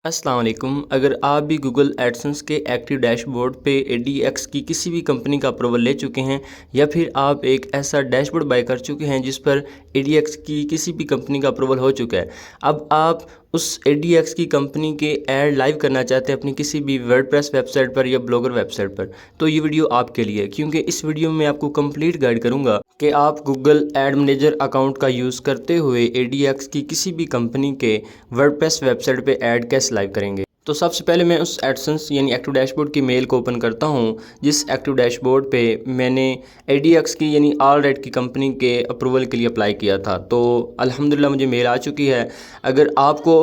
अस्सलाम वालेकुम। अगर आप भी गूगल एडसेंस के एक्टिव डैशबोर्ड पे ADX की किसी भी कंपनी का अप्रूवल ले चुके हैं या फिर आप एक ऐसा डैशबोर्ड बाय कर चुके हैं जिस पर ADX की किसी भी कंपनी का अप्रूवल हो चुका है, अब आप उस ADX की कंपनी के ऐड लाइव करना चाहते हैं अपनी किसी भी वर्डप्रेस वेबसाइट पर या ब्लॉगर वेबसाइट पर, तो ये वीडियो आपके लिए है। क्योंकि इस वीडियो में आपको कंप्लीट गाइड करूंगा कि आप गूगल एड मैनेजर अकाउंट का यूज़ करते हुए ADX की किसी भी कंपनी के वर्डप्रेस वेबसाइट पे ऐड कैसे लाइव करेंगे। तो सबसे पहले मैं उस एडसेंस यानी एक्टिव डैशबोर्ड की मेल को ओपन करता हूँ जिस एक्टिव डैशबोर्ड पे मैंने ADX की यानी ऑलराइट की कंपनी के अप्रूवल के लिए अप्लाई किया था। तो अल्हम्दुलिल्लाह मुझे मेल आ चुकी है। अगर आपको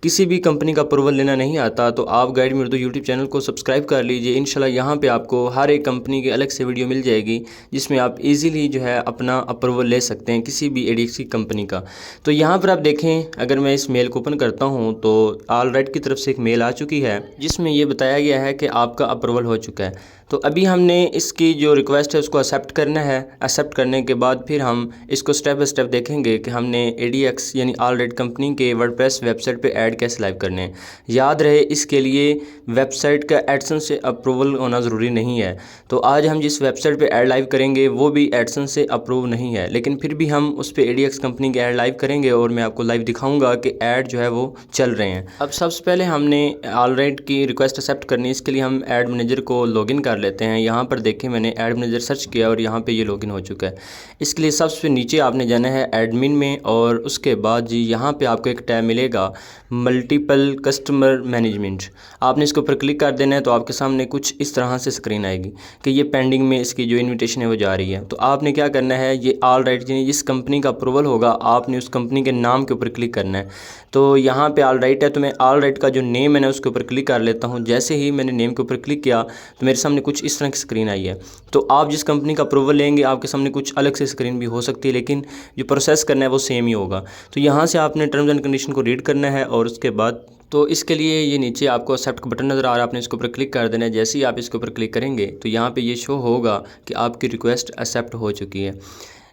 किसी भी कंपनी का अप्रूवल लेना नहीं आता तो आप गाइड में उर्दू यूट्यूब चैनल को सब्सक्राइब कर लीजिए। इंशाल्लाह यहाँ पे आपको हर एक कंपनी की अलग से वीडियो मिल जाएगी जिसमें आप इजीली जो है अपना अप्रूवल ले सकते हैं किसी भी ADX की कंपनी का। तो यहाँ पर आप देखें, अगर मैं इस मेल को ओपन करता हूँ तो ऑलराइट की तरफ से एक मेल आ चुकी है जिसमें ये बताया गया है कि आपका अप्रूवल हो चुका है। तो अभी हमने इसकी जो रिक्वेस्ट है उसको एक्सेप्ट करना है। एक्सेप्ट करने के बाद फिर हम इसको स्टेप बाय स्टेप देखेंगे कि हमने ADX यानी ऑलराइट कंपनी के वर्डप्रेस वेबसाइट पे ऐड कैसे लाइव करने हैं। याद रहे, इसके लिए वेबसाइट का एडसेंस से अप्रूवल होना ज़रूरी नहीं है। तो आज हम जिस वेबसाइट पे ऐड लाइव करेंगे वो भी एडसेंस से अप्रूव नहीं है, लेकिन फिर भी हम उस पर ADX कंपनी के ऐड लाइव करेंगे और मैं आपको लाइव दिखाऊंगा कि ऐड जो है वो चल रहे हैं। अब सबसे पहले हमने ऑलराइट की रिक्वेस्ट एक्सेप्ट करनी है। इसके लिए हम ऐड मैनेजर को लॉगिन कर लेते हैं। यहाँ पर देखें, मैंने ऐड मैनेजर सर्च किया और यहाँ पे ये लॉगिन हो चुका है। इसके लिए सबसे नीचे आपने जाना है एडमिन में और उसके बाद जी यहाँ पे आपको एक टैब मिलेगा मल्टीपल कस्टमर मैनेजमेंट। आपने इसके ऊपर क्लिक कर देना है तो आपके सामने कुछ इस तरह से स्क्रीन आएगी कि ये पेंडिंग में इसकी जो इन्विटेशन है वो जा रही है। तो आपने क्या करना है, ये ऑलराइट जिस कंपनी का अप्रूवल होगा आपने उस कंपनी के नाम के ऊपर क्लिक करना है। तो यहाँ पे ऑलराइट है तो मैं ऑलराइट का जो नेम है ना उसके ऊपर क्लिक कर लेता हूँ। जैसे ही मैंने नेम के ऊपर क्लिक किया तो मेरे सामने कुछ इस तरह की स्क्रीन आई है। तो आप जिस कंपनी का अप्रूवल लेंगे आपके सामने कुछ अलग से स्क्रीन भी हो सकती है, लेकिन जो प्रोसेस करना है वो सेम ही होगा। तो यहाँ से आपने टर्म्स एंड कंडीशन को रीड करना है और उसके बाद तो इसके लिए ये नीचे आपको एक्सेप्ट का बटन नज़र आ रहा है, आपने इसके ऊपर क्लिक कर देना है। जैसे ही आप इसके ऊपर क्लिक करेंगे तो यहाँ पे ये शो होगा कि आपकी रिक्वेस्ट एक्सेप्ट हो चुकी है।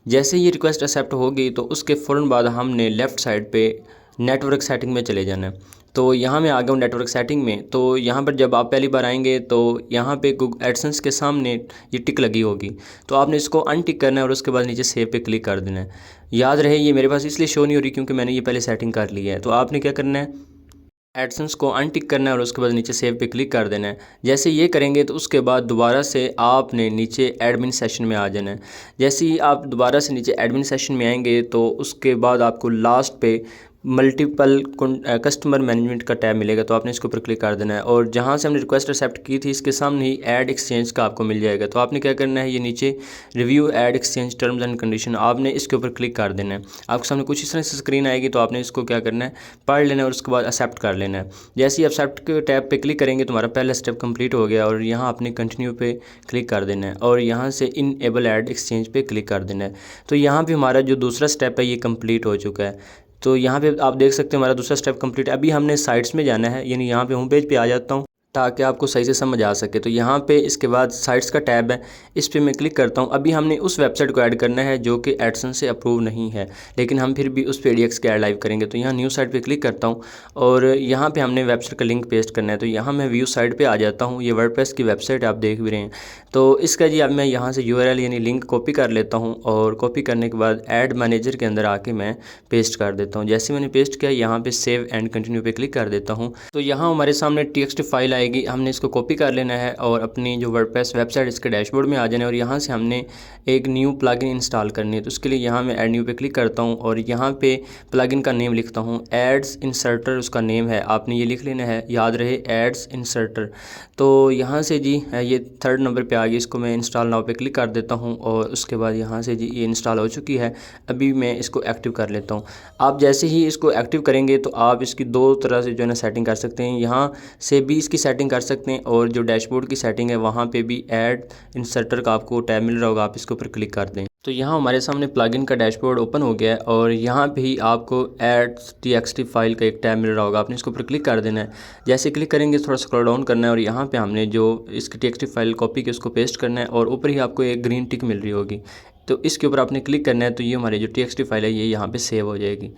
जैसे ही ये रिक्वेस्ट एक्सेप्ट होगी तो उसके फ़ौरन बाद हमने लेफ़्ट साइड पे नेटवर्क सेटिंग में चले जाना है। तो यहाँ मैं आ गया हूँ नेटवर्क सेटिंग में। तो यहाँ पर जब आप पहली बार आएंगे तो यहाँ पे गूगल एडसेंस के सामने ये टिक लगी होगी, तो आपने इसको अनटिक करना है और उसके बाद नीचे सेव पे क्लिक कर देना है। याद रहे ये मेरे पास इसलिए शो नहीं हो रही क्योंकि मैंने ये पहले सेटिंग कर ली है। तो आपने क्या करना है, एडसेंस को अनटिक करना है और उसके बाद नीचे सेव पे क्लिक कर देना है। जैसे ये करेंगे तो उसके बाद दोबारा से आपने नीचे एडमिन सेशन में आ जाना है। जैसे ही आप दोबारा से नीचे एडमिन सेशन में आएंगे तो उसके बाद आपको लास्ट पे मल्टीपल कस्टमर मैनेजमेंट का टैब मिलेगा, तो आपने इसके ऊपर क्लिक कर देना है और जहाँ से हमने रिक्वेस्ट एक्सेप्ट की थी इसके सामने ही ऐड एक्सचेंज का आपको मिल जाएगा। तो आपने क्या करना है, ये नीचे review add exchange terms and condition आपने इसके ऊपर क्लिक कर देना है। आपके सामने कुछ इस तरह से स्क्रीन आएगी, तो आपने इसको क्या करना है, पढ़ लेना है और उसके बाद एक्सेप्ट कर लेना है। जैसे ही एक्सेप्ट के टैब पे क्लिक करेंगे तुम्हारा पहला स्टेप कंप्लीट हो गया और यहाँ आपने कंटिन्यू पे क्लिक कर देना है और यहाँ से इनेबल ऐड एक्सचेंज पे क्लिक कर देना है। तो यहाँ पे हमारा जो दूसरा स्टेप है ये कंप्लीट हो चुका है। तो यहाँ पे आप देख सकते हैं हमारा दूसरा स्टेप कंप्लीट है। अभी हमने साइट्स में जाना है, यानी यहाँ पे होम पेज पे आ जाता हूँ ताकि आपको सही से समझ आ सके। तो यहाँ पे इसके बाद साइट्स का टैब है, इस पे मैं क्लिक करता हूँ। अभी हमने उस वेबसाइट को ऐड करना है जो कि एडसेंस से अप्रूव नहीं है, लेकिन हम फिर भी उस पे ADX के ऐड लाइव करेंगे। तो यहाँ न्यू साइट पे क्लिक करता हूँ और यहाँ पे हमने वेबसाइट का लिंक पेस्ट करना है। तो यहाँ मैं व्यू साइट पे आ जाता हूँ। ये वर्डप्रेस की वेबसाइट आप देख भी रहे हैं। तो इसका जी अब मैं यहाँ से URL यानी लिंक कॉपी कर लेता हूँ और कॉपी करने के बाद ऐड मैनेजर के अंदर आके मैं पेस्ट कर देता हूँ। जैसे मैंने पेस्ट किया यहाँ पे सेव एंड कंटिन्यू पे क्लिक कर देता हूँ। तो यहाँ हमारे सामने TXT फाइल आएगी, हमने इसको कॉपी कर लेना है और अपनी जो वर्डप्रेस वेबसाइट इसके डैशबोर्ड में आ जाना है और यहाँ से हमने एक न्यू प्लगइन इंस्टॉल करनी है। तो उसके लिए यहाँ मैं ऐड न्यू पे क्लिक करता हूँ और यहाँ पे प्लगइन का नेम लिखता हूँ एड्स इंसर्टर, उसका नेम है, आपने ये लिख लेना है, याद रहे एड्स इंसर्टर। तो यहाँ से जी ये थर्ड नंबर पे आ गई, इसको मैं इंस्टॉल नाउ पे क्लिक कर देता हूँ और उसके बाद यहाँ से जी ये इंस्टॉल हो चुकी है। अभी मैं इसको एक्टिव कर लेता हूँ। आप जैसे ही इसको एक्टिव करेंगे तो आप इसकी दो तरह से जो है ना सेटिंग कर सकते हैं, यहाँ से भी इसकी सेटिंग कर सकते हैं और जो डैशबोर्ड की सेटिंग है वहाँ पे भी ऐड इंसर्टर का आपको टैब मिल रहा होगा, आप इसके ऊपर क्लिक कर दें। तो यहाँ हमारे सामने प्लगइन का डैशबोर्ड ओपन हो गया है और यहाँ पे ही आपको ऐड TXT फाइल का एक टैब मिल रहा होगा, आपने इसके ऊपर क्लिक कर देना है। जैसे क्लिक करेंगे थोड़ा स्क्रॉल डाउन करना है और यहाँ पे हमने जो इसकी TXT फाइल कॉपी की उसको पेस्ट करना है और ऊपर ही आपको एक ग्रीन टिक मिल रही होगी, तो इसके ऊपर आपने क्लिक करना है। तो ये हमारी जो TXT फाइल है ये यहाँ पर सेव हो जाएगी।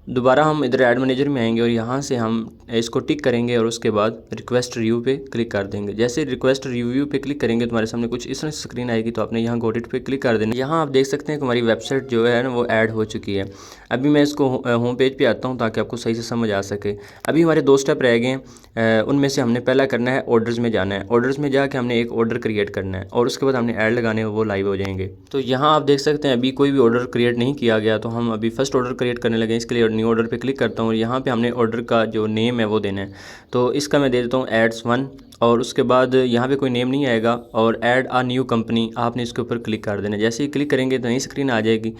दोबारा हम इधर ऐड मैनेजर में आएंगे और यहाँ से हम इसको टिक करेंगे और उसके बाद रिक्वेस्ट रिव्यू पे क्लिक कर देंगे। जैसे रिक्वेस्ट रिव्यू पे क्लिक करेंगे तुम्हारे सामने कुछ इस तरह से स्क्रीन आएगी, तो आपने यहाँ गॉट इट पे क्लिक कर देना। यहाँ आप देख सकते हैं कि हमारी वेबसाइट जो है ना वो ऐड हो चुकी है। अभी मैं इसको होम पेज पे आता हूँ ताकि आपको सही से समझ आ सके। अभी हमारे 2 स्टेप रह गए हैं, उनमें से हमने पहला करना है ऑर्डर्स में जाना है। ऑर्डर्स में जाके हमने एक ऑर्डर क्रिएट करना है और उसके बाद हमने ऐड लगाने हैं, वो लाइव हो जाएंगे। तो यहाँ आप देख सकते हैं अभी कोई भी ऑर्डर क्रिएट नहीं किया गया, तो हम अभी फर्स्ट ऑर्डर क्रिएट करने लगे। इसके लिए न्यू ऑर्डर पे क्लिक करता हूँ और यहाँ पे हमने ऑर्डर का जो नेम है वो देना है। तो इसका मैं दे देता हूँ एड्स 1 और उसके बाद यहाँ पे कोई नेम नहीं आएगा और ऐड आ न्यू कंपनी आपने इसके ऊपर क्लिक कर देना है। जैसे ही क्लिक करेंगे तो नई स्क्रीन आ जाएगी।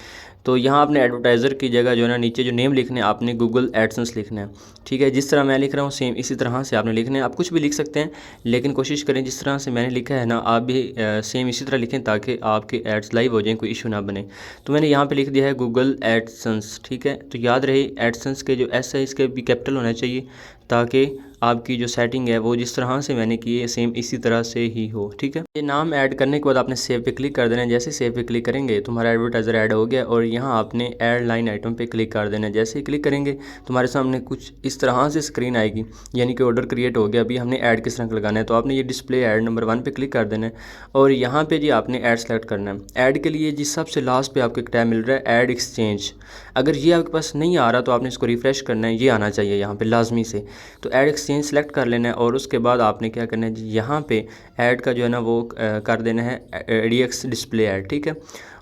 तो यहाँ आपने एडवर्टाइज़र की जगह जो है ना नीचे जो नेम लिखना है आपने गूगल एडसेंस लिखना है। ठीक है, जिस तरह मैं लिख रहा हूँ सेम इसी तरह से आपने लिखना है। आप कुछ भी लिख सकते हैं लेकिन कोशिश करें जिस तरह से मैंने लिखा है ना आप भी सेम इसी तरह लिखें ताकि आपके एड्स लाइव हो जाएं, कोई इशू ना बने। तो मैंने यहाँ पे लिख दिया है गूगल एडसेंस। ठीक है, तो याद रहे एडसेंस के जो एस है इसके भी कैपिटल होना चाहिए ताकि आपकी जो सेटिंग है वो जिस तरह से मैंने की है सेम इसी तरह से ही हो। ठीक है, ये नाम ऐड करने के बाद आपने सेव पे क्लिक कर देना है। जैसे सेव पे क्लिक करेंगे तुम्हारा एडवर्टाइज़र ऐड हो गया और यहाँ आपने ऐड लाइन आइटम पे क्लिक कर देना है। जैसे ही क्लिक करेंगे तुम्हारे सामने कुछ इस तरह से स्क्रीन आएगी, यानी कि ऑर्डर क्रिएट हो गया। अभी हमने ऐड किस तरह लगाना है, तो आपने ये डिस्प्ले ऐड नंबर 1 पे क्लिक कर देना है और यहाँ पे जी आपने ऐड सेलेक्ट करना है। ऐड के लिए जिस सबसे लास्ट पे आपको एक टैब मिल रहा है ऐड एक्सचेंज, अगर ये आपके पास नहीं आ रहा तो आपने इसको रिफ़्रेश करना है, ये आना चाहिए यहाँ पे लाजमी से। तो ऐड एक्सचेंज सेलेक्ट कर लेना है और उसके बाद आपने क्या करना है जी यहाँ पे ऐड का जो है ना वो कर देना है ADX डिस्प्ले ऐड। ठीक है,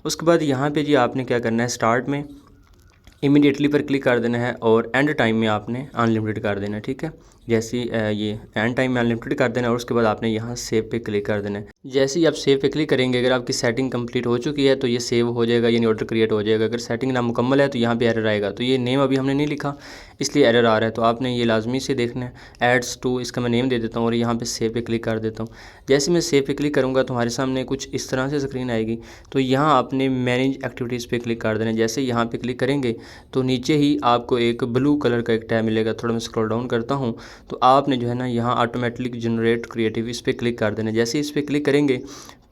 उसके बाद यहाँ पे जी आपने क्या करना है स्टार्ट में इमीडिएटली पर क्लिक कर देना है और एंड टाइम में आपने अनलिमिटेड कर देना है। ठीक है, जैसे ये एंड टाइम में अनलिमिटेड कर देना है और उसके बाद आपने यहाँ सेव पे क्लिक कर देना है। जैसे ही आप सेव पे क्लिक करेंगे अगर आपकी सेटिंग कंप्लीट हो चुकी है तो ये सेव हो जाएगा, यानी ऑर्डर क्रिएट हो जाएगा। अगर सेटिंग ना मुकम्मल है तो यहाँ पे एरर आएगा। तो ये नेम अभी हमने नहीं लिखा इसलिए एरर आ रहा है, तो आपने ये लाजमी से देखना है। एड्स 2 इसका मैं नेम दे देता हूँ और यहाँ पे सेव पे क्लिक कर देता हूँ। जैसे मैं सेव पे क्लिक करूँगा तुम्हारे सामने कुछ इस तरह से स्क्रीन आएगी। तो यहाँ आपने मैनेज एक्टिविटीज़ पे क्लिक कर देना है। जैसे यहाँ पे क्लिक करेंगे तो नीचे ही आपको एक ब्लू कलर का एक टैब मिलेगा। थोड़ा मैं स्क्रॉल डाउन करता हूँ तो आपने जो है ना यहाँ ऑटोमेटिक जनरेट क्रिएटिव इस पर क्लिक कर देना है। जैसे इस पर क्लिक करेंगे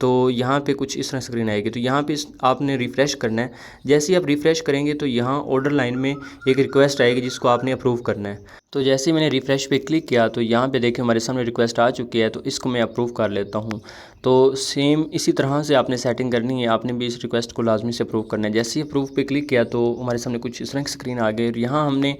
तो यहाँ पे कुछ इस तरह स्क्रीन आएगी। तो यहाँ पे आपने रिफ़्रेश करना है। जैसे ही आप रिफ़्रेश करेंगे तो यहाँ ऑर्डर लाइन में एक रिक्वेस्ट आएगी जिसको आपने अप्रूव करना है। तो जैसे ही मैंने रिफ़्रेश पे क्लिक किया तो यहाँ पे देखिए हमारे सामने रिक्वेस्ट आ चुकी है, तो इसको मैं अप्रूव कर लेता हूँ। तो सेम इसी तरह से आपने सेटिंग करनी है, आपने भी इस रिक्वेस्ट को लाजमी से अप्रूव करना है। जैसे ही अप्रूव पे क्लिक किया तो हमारे सामने कुछ इस तरह की स्क्रीन आ गई और यहाँ हमने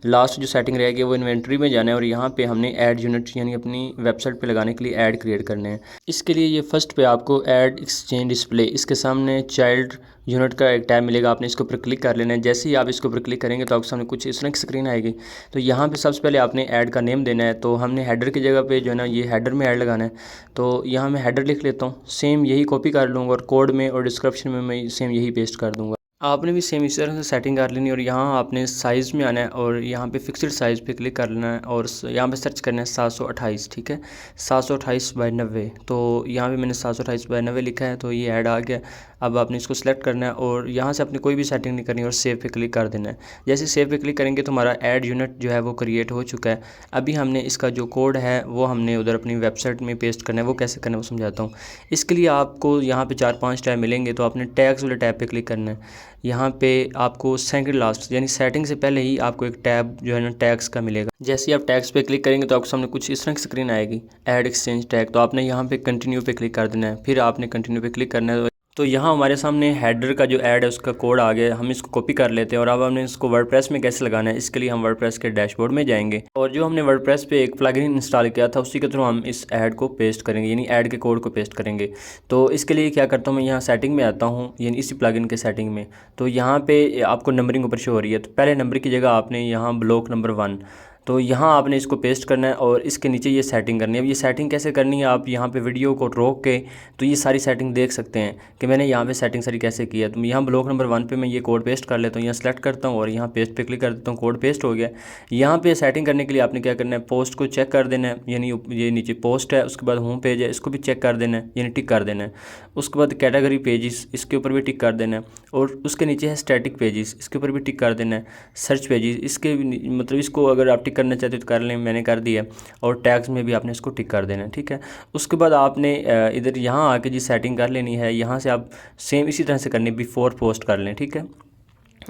लास्ट जो सेटिंग रहेगी वो इन्वेंट्री में जाना है और यहाँ पे हमने ऐड यूनिट यानी अपनी वेबसाइट पे लगाने के लिए ऐड क्रिएट करने हैं। इसके लिए ये फर्स्ट पे आपको ऐड एक्सचेंज डिस्प्ले, इसके सामने चाइल्ड यूनिट का एक टैब मिलेगा, आपने इसके ऊपर क्लिक कर लेना है। जैसे ही आप इसके ऊपर क्लिक करेंगे तो आपके सामने कुछ इस तरह की स्क्रीन आएगी। तो यहाँ पे सबसे पहले आपने ऐड का नेम देना है। तो हमने हेडर की जगह पे जो है ना ये हेडर में ऐड लगाना है। तो यहाँ मैं हेडर लिख लेता हूँ, सेम यही कॉपी कर लूँगा और कोड में और डिस्क्रिप्शन में मैं सेम यही पेस्ट कर दूँगा। आपने भी सेम इस तरह से सेटिंग कर लेनी और यहाँ आपने साइज़ में आना है और यहाँ पे फिक्स्ड साइज़ पे क्लिक कर लेना है और यहाँ पे सर्च करना है 728। ठीक है, 728/90। तो यहाँ पे मैंने 728/90 लिखा है तो ये ऐड आ गया। अब आपने इसको सेलेक्ट करना है और यहाँ से आपने कोई भी सेटिंग नहीं करनी और सेव पे क्लिक कर देना है। जैसे सेव पे क्लिक करेंगे तो हमारा ऐड यूनिट जो है वो क्रिएट हो चुका है। अभी हमने इसका जो कोड है वो हमने उधर अपनी वेबसाइट में पेस्ट करना है। वो कैसे करना है वो समझाता हूँ। इसके लिए आपको यहाँ पे 4-5 टैब मिलेंगे, तो आपने टैग्स वाले टैब पे क्लिक करना है। यहाँ पे आपको सेकंड लास्ट यानी सेटिंग से पहले ही आपको एक टैब जो है ना टैग्स का मिलेगा। जैसे ही आप टैग्स पे क्लिक करेंगे तो आपके सामने कुछ इस तरह की स्क्रीन आएगी, ऐड एक्सचेंज टैग। तो आपने यहाँ पे कंटिन्यू पे क्लिक कर देना है, फिर आपने कंटिन्यू पे क्लिक करना है। तो यहाँ हमारे सामने हेडर का जो ऐड है उसका कोड आ गया। हम इसको कॉपी कर लेते हैं और अब हमने इसको वर्डप्रेस में कैसे लगाना है इसके लिए हम वर्डप्रेस के डैशबोर्ड में जाएंगे और जो हमने वर्डप्रेस पे एक प्लगइन इंस्टॉल किया था उसी के थ्रू हम इस ऐड को पेस्ट करेंगे, यानी ऐड के कोड को पेस्ट करेंगे। तो इसके लिए क्या करता हूँ, मैं यहाँ सेटिंग में आता हूँ, यानी इसी प्लगइन के सेटिंग में। तो यहाँ पे आपको नंबरिंग ऊपर शो हो रही है, तो पहले नंबर की जगह आपने यहाँ ब्लॉक नंबर 1, तो यहाँ आपने इसको पेस्ट करना है और इसके नीचे ये सेटिंग करनी है। अब ये सेटिंग कैसे करनी है, आप यहाँ पे वीडियो को रोक के तो ये सारी सेटिंग देख सकते हैं कि मैंने यहाँ पे सेटिंग सारी कैसे की है। तो यहाँ ब्लॉक नंबर 1 पे मैं ये कोड पेस्ट कर लेता हूँ, यहाँ सेलेक्ट करता हूँ और यहाँ पेस्ट पे क्लिक कर देता हूँ, कोड पेस्ट हो गया। यहाँ पे सेटिंग करने के लिए आपने क्या करना है, पोस्ट को चेक कर देना है, यानी ये नीचे पोस्ट है, उसके बाद होम पेज है, इसको भी चेक कर देना है, यानी टिक कर देना है। उसके बाद कैटेगरी पेजेस, इसके ऊपर भी टिक कर देना है और उसके नीचे है स्टैटिक पेजेस, इसके ऊपर भी टिक कर देना है। सर्च पेजेस, इसके मतलब इसको अगर आप टिक करना चाहते हो तो कर लें, मैंने कर दिया। और टैग्स में भी आपने इसको टिक कर देना है। ठीक है, उसके बाद आपने इधर यहाँ आके जी सेटिंग कर लेनी है। यहाँ से आप सेम इसी तरह से करनी, बिफोर पोस्ट कर लें। ठीक है,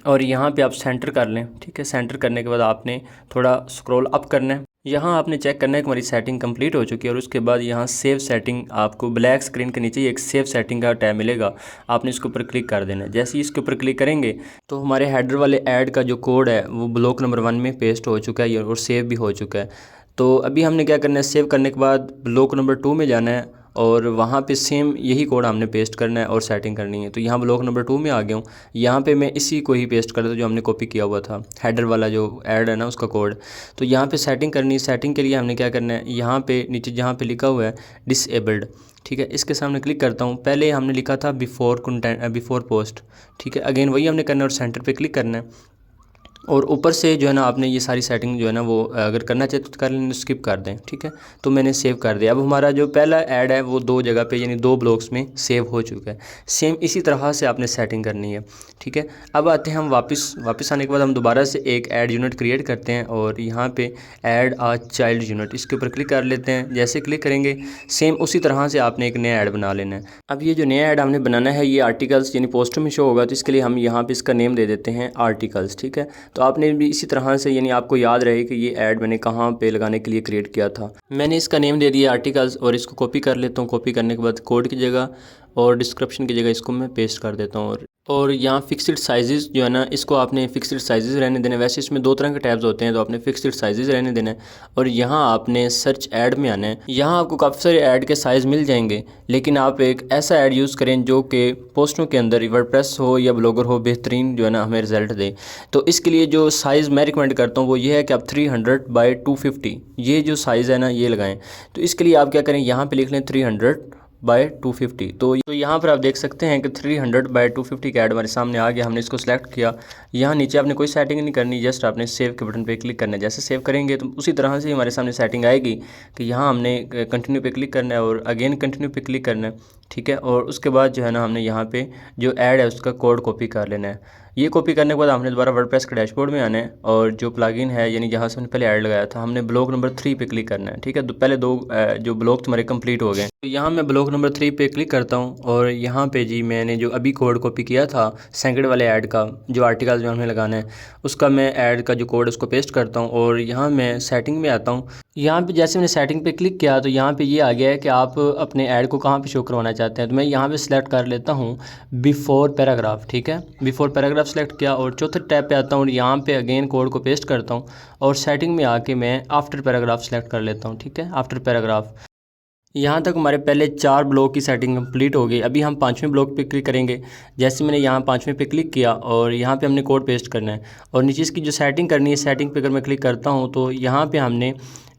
और यहाँ पे आप सेंटर कर लें। ठीक है, सेंटर करने के बाद आपने थोड़ा स्क्रॉल अप करना है। यहाँ आपने चेक करना है कि हमारी सेटिंग कंप्लीट हो चुकी है और उसके बाद यहाँ सेव सेटिंग, आपको ब्लैक स्क्रीन के नीचे एक सेव सेटिंग का टैब मिलेगा, आपने इसके ऊपर क्लिक कर देना है। जैसे ही इसके ऊपर क्लिक करेंगे तो हमारे हेडर वाले ऐड का जो कोड है वो ब्लॉक नंबर 1 में पेस्ट हो चुका है और सेव भी हो चुका है। तो अभी हमने क्या करना है, सेव करने के बाद ब्लॉक नंबर 2 में जाना है और वहाँ पे सेम यही कोड हमने पेस्ट करना है और सेटिंग करनी है। तो यहाँ ब्लॉक नंबर 2 में आ गया हूँ। यहाँ पे मैं इसी को ही पेस्ट कर देता हूँ जो हमने कॉपी किया हुआ था, हेडर वाला जो ऐड है ना उसका कोड। तो यहाँ पे सेटिंग करनी है। सेटिंग के लिए हमने क्या करना है, यहाँ पे नीचे जहाँ पे लिखा हुआ है डिसेबल्ड, ठीक है, इसके सामने क्लिक करता हूँ। पहले हमने लिखा था बिफोर कंटेंट, बिफोर पोस्ट, ठीक है, अगेन वही हमने करना है और सेंटर पे क्लिक करना है। और ऊपर से जो है ना आपने ये सारी सेटिंग जो है ना वो अगर करना चाहते तो कर लें, स्किप कर दें। ठीक है, तो मैंने सेव कर दिया। अब हमारा जो पहला ऐड है वो 2 जगह पे यानी 2 ब्लॉक्स में सेव हो चुका है। सेम इसी तरह से आपने सेटिंग करनी है। ठीक है, अब आते हैं हम वापस आने के बाद हम दोबारा से एक ऐड यूनिट क्रिएट करते हैं और यहाँ पे ऐड आ चाइल्ड यूनिट, इसके ऊपर क्लिक कर लेते हैं। जैसे क्लिक करेंगे सेम उसी तरह से आपने एक नया ऐड बना लेना है। अब ये जो नया ऐड हमने बनाना है ये आर्टिकल्स यानी पोस्टर में शो होगा, तो इसके लिए हम यहाँ पे इसका नेम दे देते हैं आर्टिकल्स। ठीक है, तो आपने भी इसी तरह से यानी आपको याद रहे कि ये ऐड मैंने कहाँ पे लगाने के लिए क्रिएट किया था। मैंने इसका नेम दे दिया आर्टिकल्स और इसको कॉपी कर लेता हूँ। कॉपी करने के बाद कोड की जगह और डिस्क्रिप्शन की जगह इसको मैं पेस्ट कर देता हूँ। और यहाँ फिक्स्ड साइज़ जो है ना इसको आपने फिक्स्ड साइज़ रहने देने। वैसे इसमें 2 तरह के टैब्स होते हैं, तो आपने फिक्स्ड साइज़ रहने देना है। और यहाँ आपने सर्च ऐड में आना है। यहाँ आपको काफ़ी सारे ऐड के साइज़ मिल जाएंगे, लेकिन आप एक ऐसा ऐड यूज़ करें जो कि पोस्टों के अंदर वर्डप्रेस हो या ब्लॉगर हो, बेहतरीन जो है ना हमें रिज़ल्ट दे। तो इसके लिए जो साइज़ मैं रिकमेंड करता हूँ वो ये है कि आप 300 बाई 250 ये जो साइज़ है ना ये लगाएं। तो इसके लिए आप क्या करें, यहाँ पे लिख लें 300 बाय 250। तो यहाँ पर आप देख सकते हैं कि 300 बाय 250 का ऐड हमारे सामने आ गया। हमने इसको सेलेक्ट किया। यहाँ नीचे आपने कोई सेटिंग नहीं करनी, जस्ट आपने सेव के बटन पे क्लिक करना है। जैसे सेव करेंगे तो उसी तरह से हमारे सामने सेटिंग आएगी कि यहाँ हमने कंटिन्यू पे क्लिक करना है और अगेन कंटिन्यू पे क्लिक करना है। ठीक है, और उसके बाद जो है ना हमने यहाँ पे जो ऐड है उसका कोड कॉपी कर लेना है। ये कॉपी करने के बाद हमने दोबारा वर्डप्रेस के डैशबोर्ड में आना है और जो प्लगइन है यानी जहाँ से हमने पहले ऐड लगाया था हमने ब्लॉक नंबर 3 पे क्लिक करना है। ठीक है, तो पहले 2 जो ब्लॉक तुम्हारे कंप्लीट हो गए। तो यहाँ मैं ब्लॉक नंबर 3 पे क्लिक करता हूँ और यहाँ पे जी मैंने जो अभी कोड कॉपी किया था सेकंड वाले ऐड का, जो आर्टिकल जो हमें लगाना है उसका मैं ऐड का जो कोड उसको पेस्ट करता हूँ और यहाँ मैं सेटिंग में आता हूँ। यहाँ पे जैसे मैंने सेटिंग पे क्लिक किया तो यहाँ पे ये आ गया है कि आप अपने ऐड को कहाँ पे शो करवाना चाहते हैं। तो मैं यहाँ पे सिलेक्ट कर लेता हूँ बिफोर पैराग्राफ। ठीक है, बिफोर पैराग्राफ सेलेक्ट किया और चौथे टैब पे आता हूँ और यहाँ पे अगेन कोड को पेस्ट करता हूँ और सेटिंग में आके मैं आफ्टर पैराग्राफ सेलेक्ट कर लेता हूँ। ठीक है, आफ्टर पैराग्राफ। यहाँ तक हमारे पहले 4 ब्लॉक की सेटिंग कंप्लीट हो गई। अभी हम 5वें ब्लॉक पे क्लिक करेंगे। जैसे मैंने यहाँ 5वें पे क्लिक किया और यहाँ पे हमने कोड पेस्ट करना है और नीचे इसकी जो सेटिंग करनी है, सेटिंग पे अगर मैं क्लिक करता हूँ तो यहाँ पे हमने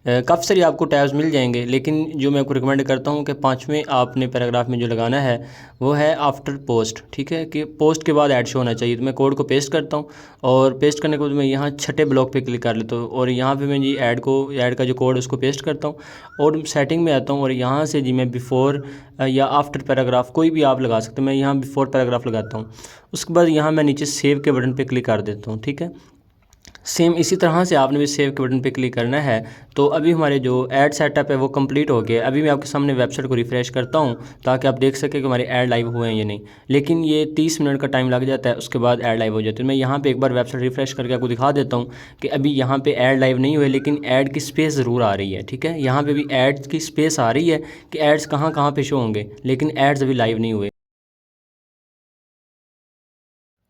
काफ़ी सारी आपको टैब्स मिल जाएंगे, लेकिन जो मैं आपको रिकमेंड करता हूँ कि 5वें आपने पैराग्राफ में जो लगाना है वो है आफ्टर पोस्ट। ठीक है, कि पोस्ट के बाद ऐड शो होना चाहिए। तो मैं कोड को पेस्ट करता हूँ और पेस्ट करने के बाद मैं यहाँ छठे ब्लॉक पे क्लिक कर लेता हूँ और यहाँ पे मैं जी ऐड का जो कोड उसको पेस्ट करता हूँ और सेटिंग में आता हूँ और यहाँ से जी मैं बिफोर या आफ्टर पैराग्राफ कोई भी आप लगा सकते हैं। मैं यहाँ बिफोर पैराग्राफ लगाता हूँ। उसके बाद यहाँ मैं नीचे सेव के बटन पर क्लिक कर देता हूँ। ठीक है, सेम इसी तरह से आपने भी सेव के बटन पे क्लिक करना है। तो अभी हमारे जो ऐड सेटअप है वो कंप्लीट हो गया। अभी मैं आपके सामने वेबसाइट को रिफ़्रेश करता हूँ ताकि आप देख सकें कि हमारे ऐड लाइव हुए हैं या नहीं, लेकिन ये 30 मिनट का टाइम लग जाता है, उसके बाद ऐड लाइव हो जाती है। मैं यहाँ पे एक बार वेबसाइट रिफ़्रेश करके आपको दिखा देता हूँ कि अभी यहाँ पर ऐड लाइव नहीं हुए, लेकिन ऐड की स्पेस ज़रूर आ रही है। ठीक है, यहाँ पर भी ऐड की स्पेस आ रही है कि एड्स कहाँ कहाँ पर शो होंगे, लेकिन एड्स अभी लाइव नहीं हुए।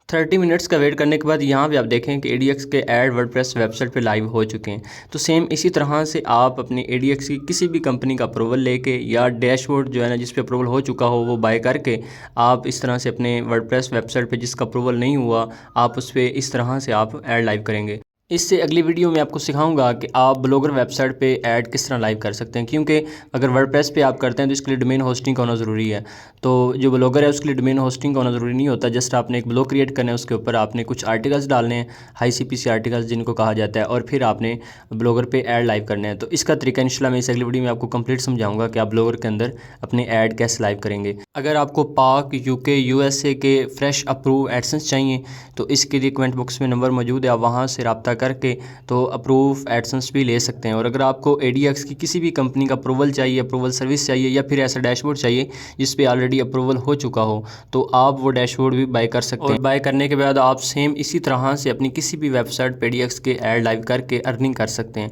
30 मिनट्स का वेट करने के बाद यहाँ पे आप देखें कि ADX के ऐड वर्डप्रेस वेबसाइट पे लाइव हो चुके हैं। तो सेम इसी तरह से आप अपनी ADX की किसी भी कंपनी का अप्रूवल लेके या डैशबोर्ड जो है ना जिस पे अप्रूवल हो चुका हो वो बाय करके आप इस तरह से अपने वर्डप्रेस वेबसाइट पे जिसका अप्रूवल नहीं हुआ आप उस पर इस तरह से आप ऐड लाइव करेंगे। इससे अगली वीडियो में आपको सिखाऊंगा कि आप ब्लॉगर वेबसाइट पे ऐड किस तरह लाइव कर सकते हैं, क्योंकि अगर वर्डप्रेस पे आप करते हैं तो इसके लिए डोमेन होस्टिंग का होना ज़रूरी है। तो जो ब्लॉगर है उसके लिए डोमेन होस्टिंग का होना ज़रूरी नहीं होता। जस्ट आपने एक ब्लॉग क्रिएट करना है, उसके ऊपर आपने कुछ आर्टिकल्स डालने हैं, हाई CPC आर्टिकल्स जिनको कहा जाता है, और फिर आपने ब्लॉगर पर ऐड लाइव करना है। तो इसका तरीका इंशाल्लाह मैं इस अगली वीडियो में आपको कंप्लीट समझाऊंगा कि आप ब्लॉगर के अंदर अपने ऐड कैसे लाइव करेंगे। अगर आपको पाक, UK, USA के फ्रेश अप्रूव एडसेंस चाहिए तो इसके लिए कमेंट बॉक्स में नंबर मौजूद है, आप वहाँ से रब्ता करके तो अप्रूव एडसेंस भी ले सकते हैं। और अगर आपको ADX की किसी भी कंपनी का अप्रूवल चाहिए, अप्रूवल सर्विस चाहिए या फिर ऐसा डैशबोर्ड चाहिए जिस पे ऑलरेडी अप्रूवल हो चुका हो, तो आप वो डैशबोर्ड भी बाय कर सकते हैं। और बाय करने के बाद आप सेम इसी तरह से अपनी किसी भी वेबसाइट पे ADX के ऐड लाइव करके अर्निंग कर सकते हैं।